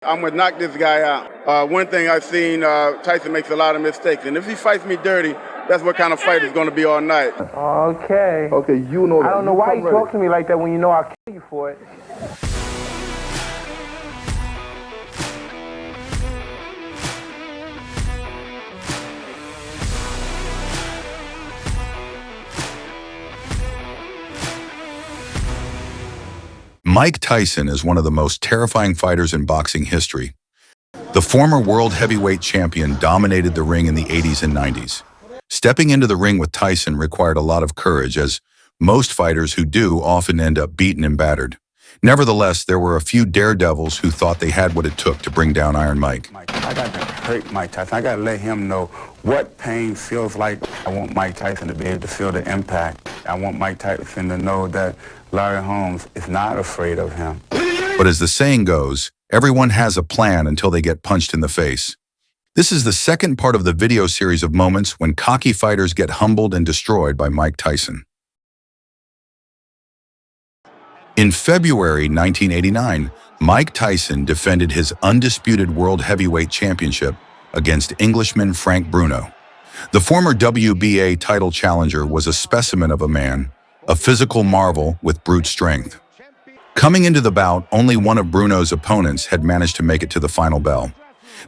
I'm gonna knock this guy out. One thing I've seen, Tyson makes a lot of mistakes, and if he fights me dirty, that's what kind of fight it's gonna be all night. Okay. Okay, you know that. I don't know why you talk to me like that when you know I'll kill you for it. Mike Tyson is one of the most terrifying fighters in boxing history. The former world heavyweight champion dominated the ring in the 80s and 90s. Stepping into the ring with Tyson required a lot of courage, as most fighters who do often end up beaten and battered. Nevertheless, there were a few daredevils who thought they had what it took to bring down Iron Mike. I got to hurt Mike Tyson. I got to let him know what pain feels like. I want Mike Tyson to be able to feel the impact. I want Mike Tyson to know that Larry Holmes is not afraid of him. But as the saying goes, everyone has a plan until they get punched in the face. This is the second part of the video series of moments when cocky fighters get humbled and destroyed by Mike Tyson. In February 1989, Mike Tyson defended his undisputed World Heavyweight Championship against Englishman Frank Bruno. The former WBA title challenger was a specimen of a man, a physical marvel with brute strength. Coming into the bout, only one of Bruno's opponents had managed to make it to the final bell.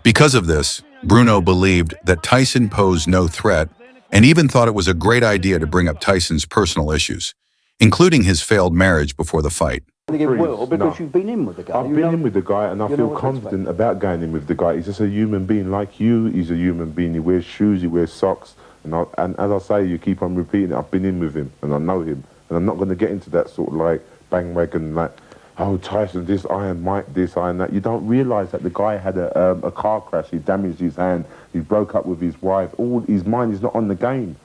Because of this, Bruno believed that Tyson posed no threat and even thought it was a great idea to bring up Tyson's personal issues, including his failed marriage before the fight. Because you've been in with the guy. I've been in with the guy, and I feel confident about going in with the guy. He's just a human being like you. He's a human being. He wears shoes, he wears socks. And as I say, you keep on repeating it, I've been in with him, and I know him. And I'm not going to get into that sort of like bandwagon, like, oh, Tyson this, Iron Mike this, Iron that. You don't realise that the guy had a car crash. He damaged his hand. He broke up with his wife. All his mind is not on the game.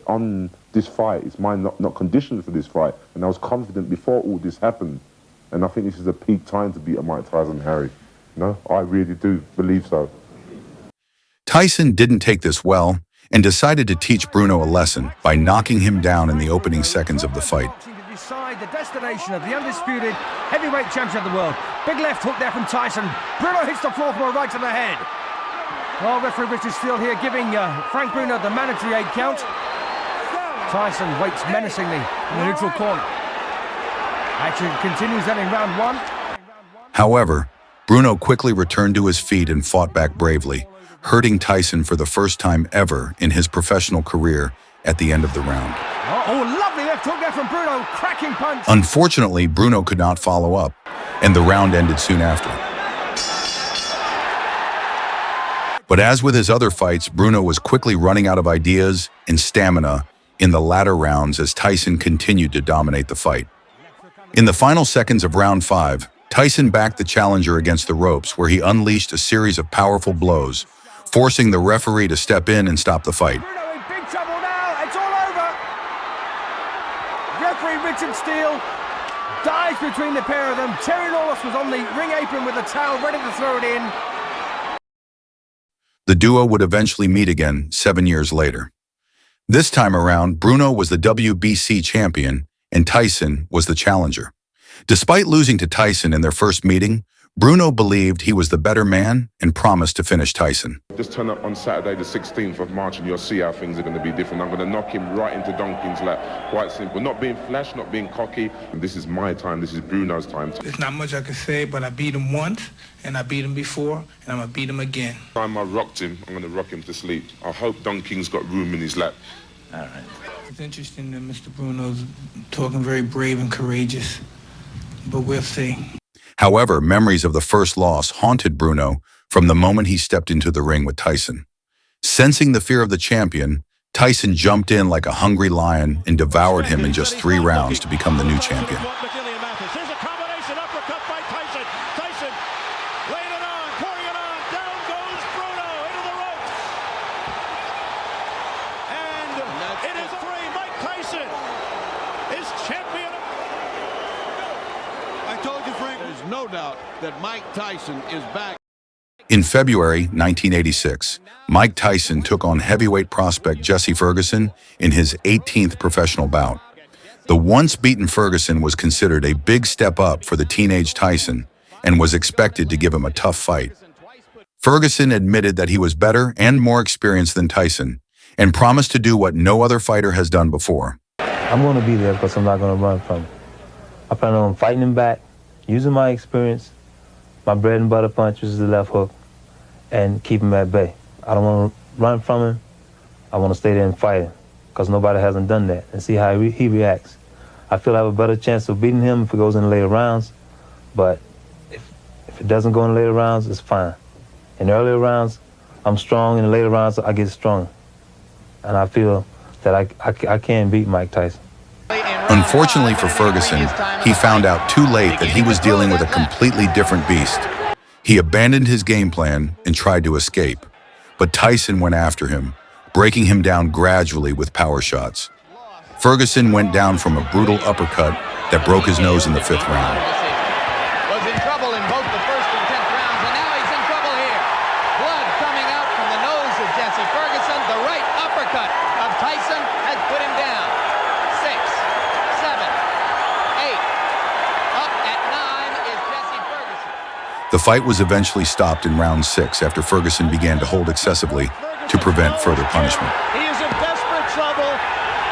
On this fight, his mind not conditioned for this fight. And I was confident before all this happened. And I think this is a peak time to beat a Mike Tyson, Harry. No, I really do believe so. Tyson didn't take this well and decided to teach Bruno a lesson by knocking him down in the opening seconds of the fight. Decide the destination of the undisputed heavyweight champion of the world. Big left hook there from Tyson. Bruno hits the floor from a right to the head. Well, referee Richard Steele here giving Frank Bruno the mandatory 8 count. Tyson waits menacingly in the neutral corner. Action continues then in round 1. However, Bruno quickly returned to his feet and fought back bravely, hurting Tyson for the first time ever in his professional career at the end of the round. Oh, lovely left hook there from Bruno, cracking punch. Unfortunately, Bruno could not follow up, and the round ended soon after. But as with his other fights, Bruno was quickly running out of ideas and stamina in the latter rounds as Tyson continued to dominate the fight. In the final seconds of round 5, Tyson backed the challenger against the ropes, where he unleashed a series of powerful blows, forcing the referee to step in and stop the fight. Bruno in big trouble now, it's all over. Referee Richard Steele dives between the pair of them. Terry Lawless was on the ring apron with a towel ready to throw it in. The duo would eventually meet again 7 years later. This time around, Bruno was the WBC champion and Tyson was the challenger. Despite losing to Tyson in their first meeting, Bruno believed he was the better man and promised to finish Tyson. Just turn up on Saturday the 16th of March and you'll see how things are going to be different. I'm going to knock him right into Donkin's lap. Quite simple. Not being flash, not being cocky. This is my time. This is Bruno's time. There's not much I can say, but I beat him once, and I beat him before, and I'm going to beat him again. Time I rocked him, I'm going to rock him to sleep. I hope Donking's got room in his lap. All right. It's interesting that Mr. Bruno's talking very brave and courageous, but we'll see. However, memories of the first loss haunted Bruno from the moment he stepped into the ring with Tyson. Sensing the fear of the champion, Tyson jumped in like a hungry lion and devoured him in just 3 rounds to become the new champion. There's a combination uppercut by Tyson. Tyson laying it on, pouring it on. Down goes Bruno into the ropes. And it is 3. Mike Tyson is champion. I told you, Frank, there's no doubt that Mike Tyson is back. In February 1986, Mike Tyson took on heavyweight prospect Jesse Ferguson in his 18th professional bout. The once-beaten Ferguson was considered a big step up for the teenage Tyson, and was expected to give him a tough fight. Ferguson admitted that he was better and more experienced than Tyson and promised to do what no other fighter has done before. I'm going to be there because I'm not going to run from him. I plan on fighting him back, using my experience, my bread and butter punch, which is the left hook, and keep him at bay. I don't want to run from him. I want to stay there and fight him because nobody hasn't done that and see how he reacts. I feel I have a better chance of beating him if it goes in the later rounds, but if it doesn't go in the later rounds, it's fine. In the earlier rounds, I'm strong. In the later rounds, I get stronger. And I feel that I can beat Mike Tyson. Unfortunately for Ferguson, he found out too late that he was dealing with a completely different beast. He abandoned his game plan and tried to escape, but Tyson went after him, breaking him down gradually with power shots. Ferguson went down from a brutal uppercut that broke his nose in the 5th round. Was in trouble in both the 1st and 10th rounds, and now he's in trouble here. Blood coming out from the nose of Jesse Ferguson. The right uppercut of Tyson has put him down. 6, 7, 8. Up at 9 is Jesse Ferguson. The fight was eventually stopped in round 6 after Ferguson began to hold excessively to prevent further punishment. He is in desperate trouble.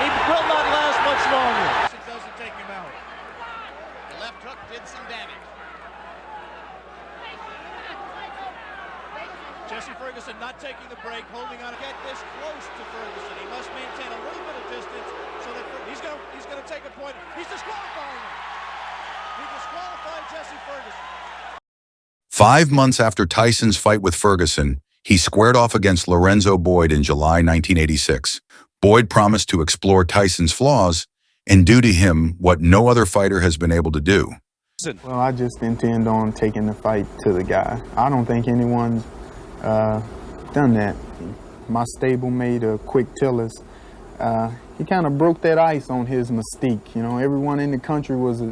He will not last much longer. It doesn't take him out. The left hook did some damage. Jesse Ferguson not taking the break, holding on. Get this close to Ferguson. He must maintain a little bit of distance so that he's going to take a point. He's disqualifying him. He disqualified Jesse Ferguson. 5 months after Tyson's fight with Ferguson, he squared off against Lorenzo Boyd in July 1986. Boyd promised to explore Tyson's flaws and do to him what no other fighter has been able to do. Well, I just intend on taking the fight to the guy. I don't think anyone's done that. My stablemate, Quick Tillis, he kind of broke that ice on his mystique. You know, everyone in the country was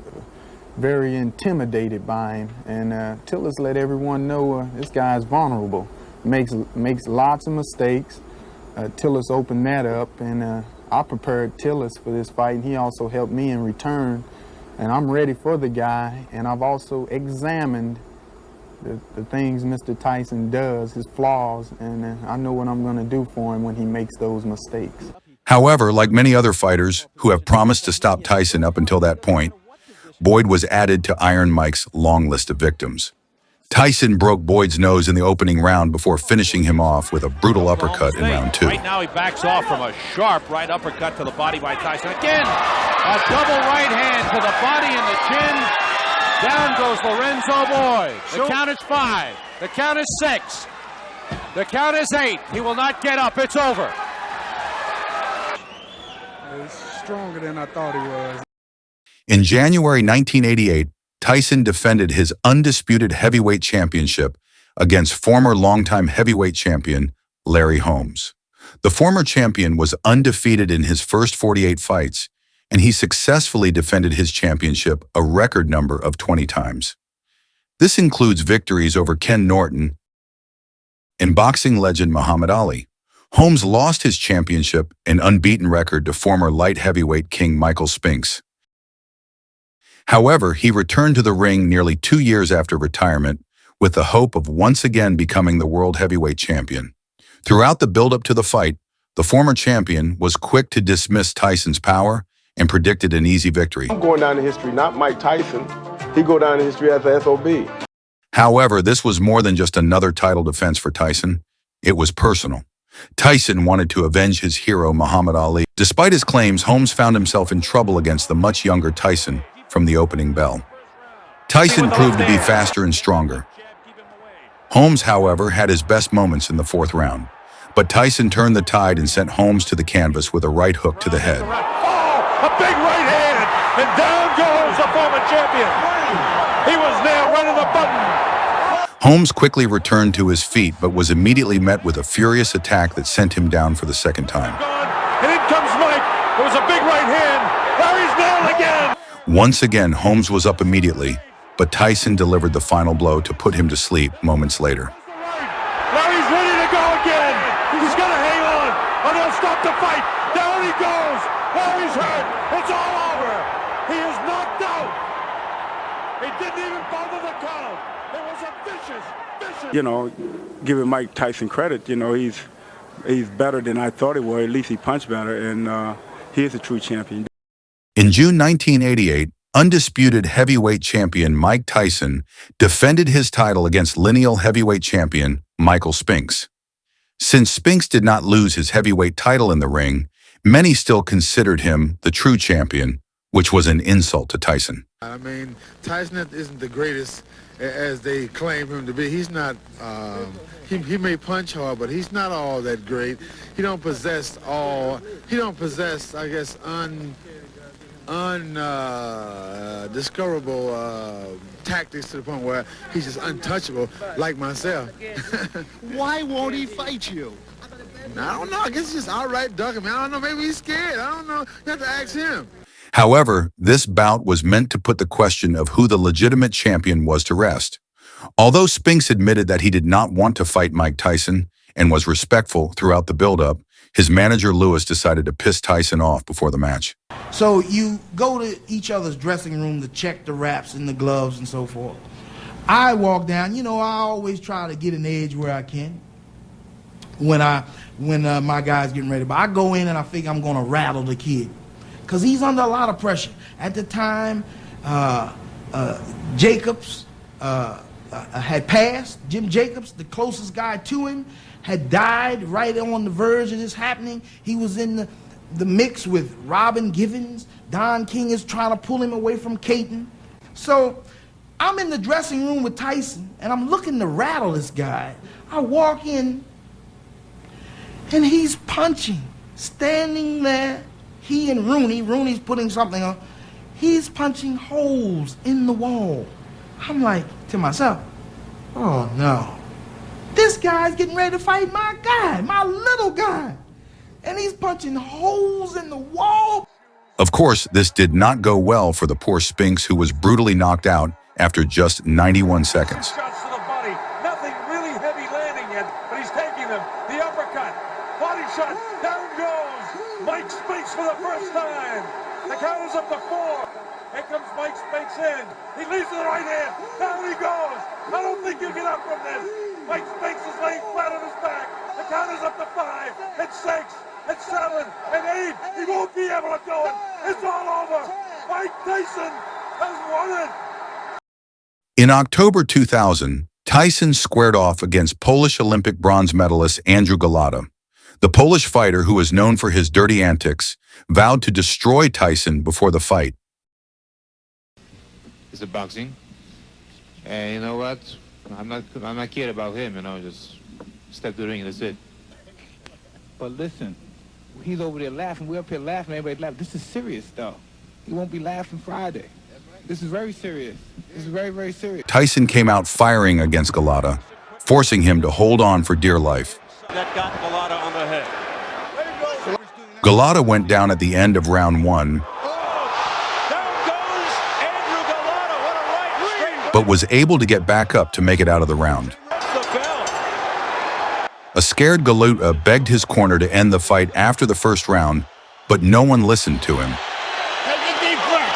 very intimidated by him, and Tillis let everyone know this guy's vulnerable. Makes lots of mistakes. Tillis opened that up, and I prepared Tillis for this fight, and he also helped me in return. And I'm ready for the guy, and I've also examined the things Mr. Tyson does, his flaws, and I know what I'm going to do for him when he makes those mistakes. However, like many other fighters who have promised to stop Tyson up until that point, Boyd was added to Iron Mike's long list of victims. Tyson broke Boyd's nose in the opening round before finishing him off with a brutal uppercut in round 2. Right now he backs off from a sharp right uppercut to the body by Tyson. Again, a double right hand to the body and the chin. Down goes Lorenzo Boyd. The count is 5. The count is 6. The count is 8. He will not get up. It's over. He's stronger than I thought he was. In January 1988, Tyson defended his undisputed heavyweight championship against former longtime heavyweight champion Larry Holmes. The former champion was undefeated in his first 48 fights, and he successfully defended his championship a record number of 20 times. This includes victories over Ken Norton and boxing legend Muhammad Ali. Holmes lost his championship and unbeaten record to former light heavyweight king Michael Spinx. However, he returned to the ring nearly 2 years after retirement with the hope of once again becoming the world heavyweight champion. Throughout the build-up to the fight, the former champion was quick to dismiss Tyson's power and predicted an easy victory. I'm going down in history, not Mike Tyson. He go down in history as the SOB. However, this was more than just another title defense for Tyson. It was personal. Tyson wanted to avenge his hero Muhammad Ali. Despite his claims, Holmes found himself in trouble against the much younger Tyson from the opening bell. Tyson proved to be faster and stronger. Holmes, however, had his best moments in the 4th round, but Tyson turned the tide and sent Holmes to the canvas with a right hook to the head. A big right hand, and down goes the former champion. He was there running the button. Holmes quickly returned to his feet, but was immediately met with a furious attack that sent him down for the 2nd time. And in comes Mike. It was a big right hand. Larry's down again. Once again, Holmes was up immediately, but Tyson delivered the final blow to put him to sleep moments later. Larry's ready to go again. He's going to hang on, or they'll stop the fight. Down he goes. Larry's hurt. It's all over. He is knocked out. He didn't even bother the count. It was a vicious. You know, giving Mike Tyson credit, you know, he's better than I thought he was. At least he punched better, and he is a true champion. In June 1988, undisputed heavyweight champion Mike Tyson defended his title against lineal heavyweight champion Michael Spinx. Since Spinx did not lose his heavyweight title in the ring, many still considered him the true champion, which was an insult to Tyson. I mean, Tyson isn't the greatest as they claim him to be. He's not, he may punch hard, but he's not all that great. He don't possess, I guess, undiscoverable tactics to the point where he's just untouchable, like myself. Why won't he fight you? I don't know. I guess he's just outright ducking me. I don't know. Maybe he's scared. I don't know. You have to ask him. However, this bout was meant to put the question of who the legitimate champion was to rest. Although Spinx admitted that he did not want to fight Mike Tyson and was respectful throughout the build-up, his manager Lewis decided to piss Tyson off before the match. So you go to each other's dressing room to check the wraps and the gloves and so forth. I walk down, you know, I always try to get an edge where I can when my guy's getting ready. But I go in and I figure I'm going to rattle the kid because he's under a lot of pressure. At the time, Jacobs had passed. Jim Jacobs, the closest guy to him, had died right on the verge of this happening. He was in the mix with Robin Givens. Don King is trying to pull him away from Caton. So I'm in the dressing room with Tyson, and I'm looking to rattle this guy. I walk in, and he's punching, standing there. He and Rooney's putting something on. He's punching holes in the wall. I'm like to myself, oh no. This guy's getting ready to fight my guy, my little guy. And he's punching holes in the wall. Of course, this did not go well for the poor Spinx, who was brutally knocked out after just 91 seconds. Shots to the body. Nothing really heavy landing yet, but he's taking them. The uppercut. Body shot. Down goes Mike Spinx for the first time. The count is up to 4. Here comes Mike Spinx in. He leads to the right hand. Down he goes. I don't think you get up from this. Mike Spinx is laying flat on his back. The count is up to 5, and 6, and 7, and 8. He won't be able to do it. It's all over. Mike Tyson has won it. In October 2000, Tyson squared off against Polish Olympic bronze medalist Andrew Golota. The Polish fighter, who is known for his dirty antics, vowed to destroy Tyson before the fight. It's a boxing, and you know what? I'm not cared about him. You know, just step to the ring and that's it. But listen, he's over there laughing. We're up here laughing. Everybody laughing. This is serious, though. He won't be laughing Friday. This is very serious. This is very, very serious. Tyson came out firing against Golota, forcing him to hold on for dear life. That got Golota on the head. Golota went down at the end of round 1, but was able to get back up to make it out of the round. A scared Golota begged his corner to end the fight after the first round, but no one listened to him. Take a deep breath.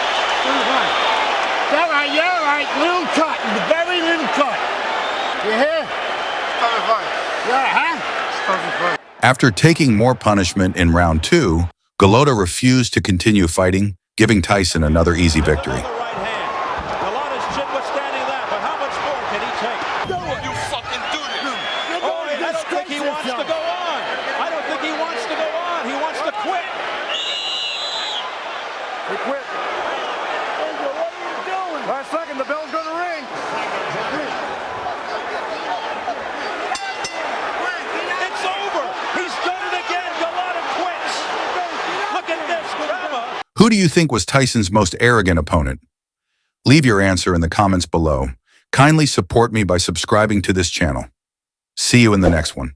All right, little cut, very little cut. You hear? Yeah, huh? After taking more punishment in round 2, Golota refused to continue fighting, giving Tyson another easy victory. The bell's going to ring. It's over. He's done it again. Golota quits. Look at this drama. Who do you think was Tyson's most arrogant opponent? Leave your answer in the comments below. Kindly support me by subscribing to this channel. See you in the next one.